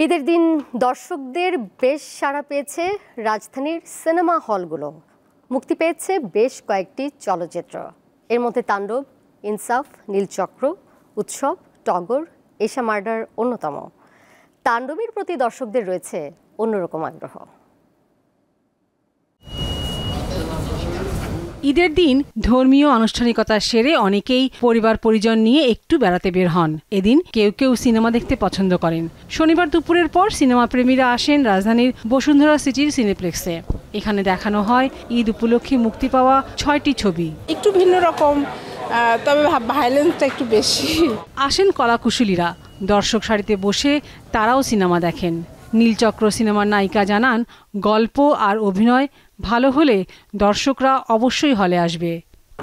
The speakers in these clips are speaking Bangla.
ঈদের দিন দর্শকদের বেশ সাড়া পেয়েছে রাজধানীর সিনেমা হলগুলো। মুক্তি পেয়েছে বেশ কয়েকটি চলচ্চিত্র। এর মধ্যে তাণ্ডব, ইনসাফ, নীলচক্র, উৎসব, টগর, এশা মার্ডার অন্যতম। তাণ্ডবের প্রতি দর্শকদের রয়েছে অন্যরকম আগ্রহ। ঈদের দিন ধর্মীয় আনুষ্ঠানিকতা সেরে অনেকেই পরিবার পরিজন নিয়ে একটু বেড়াতে বের হন। এদিন কেউ কেউ সিনেমা দেখতে পছন্দ করেন। শনিবার দুপুরের পর সিনেমা প্রেমীরা আসেন রাজধানীর বসুন্ধরা সিটির সিনেপ্লেক্সে। এখানে দেখানো হয় ঈদ উপলক্ষে মুক্তি পাওয়া 6টি ছবি। একটু ভিন্ন রকম, তবে ভায়োলেন্সটা একটু বেশি। আসেন কলাকুশলীরা, দর্শক সারিতে বসে তারাও সিনেমা দেখেন। নীলচক্র সিনেমার নায়িকা জানান, গল্প আর অভিনয় ভালো হলে দর্শকরা অবশ্যই হলে আসবে।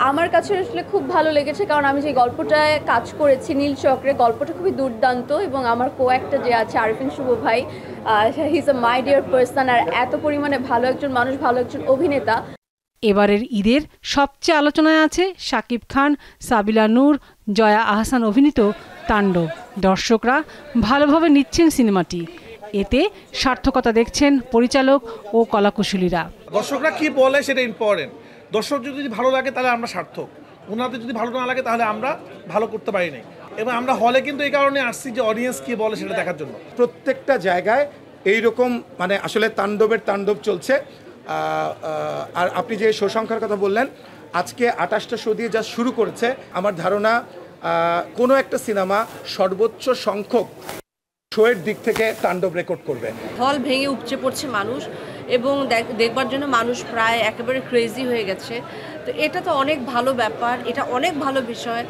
আমার কাছে আসলে খুব ভালো লেগেছে, কারণ আমি যে গল্পটায় কাজ করেছি নীলচক্রে, গল্পটা খুবই দুর্দান্ত এবং আমার কো-অ্যাক্টর যে আছে আরিফিন শুভ ভাই, he is a my dear person, আর এত পরিমাণে ভালো একজন মানুষ, ভালো একজন অভিনেতা। এবারের ঈদের সবচেয়ে আলোচনায় আছে শাকিব খান, সাবিলা নূর, জয়া আহসান অভিনীত তাণ্ডব। দর্শকরা ভালোভাবে নিচ্ছেন সিনেমাটি। এতে সার্থকতা দেখছেন পরিচালক ও কলাকুশলীরা। দর্শকরা কি বলে সেটা ইম্পর্টেন্ট। দর্শক যদি ভালো লাগে তাহলে আমরা সার্থক, ওনাদের যদি ভালো না লাগে তাহলে আমরা ভালো করতে পারি নাই। এবং আমরা হলে কিন্তু এই কারণে আসছি যে অডিয়েন্স কি বলে সেটা দেখার জন্য। প্রত্যেকটা জায়গায় এইরকম আসলে তাণ্ডব চলছে। আর আপনি যে শো সংখ্যার কথা বললেন, আজকে 28টা শো দিয়ে যা শুরু করেছে, আমার ধারণা কোনো একটা সিনেমা সর্বোচ্চ সংখ্যক শোয়ের দিক থেকে তাণ্ডব রেকর্ড করবে। হল ভেঙে উপচে পড়ছে মানুষ, এবং দেখবার জন্য মানুষ প্রায় একেবারে ক্রেজি হয়ে গেছে। তো এটা তো অনেক ভালো ব্যাপার, এটা অনেক ভালো বিষয়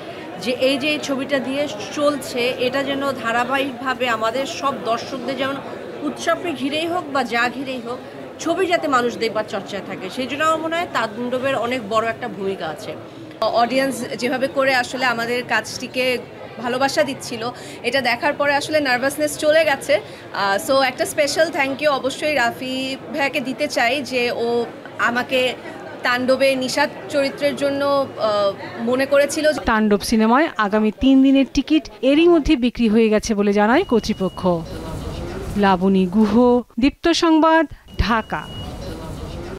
যে এই ছবিটা দিয়ে চলছে, এটা যেন ধারাবাহিকভাবে আমাদের সব দর্শকদের যেমন উৎসবকে ঘিরেই হোক বা যা ঘিরেই হোক, ছবি যাতে মানুষ দেখবার চর্চায় থাকে, সেই জন্য আমার মনে হয় তাণ্ডবের অনেক বড় একটা ভূমিকা আছে। অডিয়েন্স যেভাবে করে আসলে আমাদের কাজটিকে ভালোবাসা দিচ্ছিল, এটা দেখার পরে আসলে নার্ভাসনেস চলে গেছে। সো একটা স্পেশাল থ্যাংক ইউ অবশ্যই রাফি ভাইয়াকে দিতে চাই, যে ও আমাকে তাণ্ডবে নিশাদ চরিত্রের জন্য মনে করেছিল। তাণ্ডব সিনেমায় আগামী 3 দিনের টিকিট এরই মধ্যে বিক্রি হয়ে গেছে বলে জানায় কর্তৃপক্ষ। লাবণী গুহ, দীপ্ত সংবাদ, ঢাকা।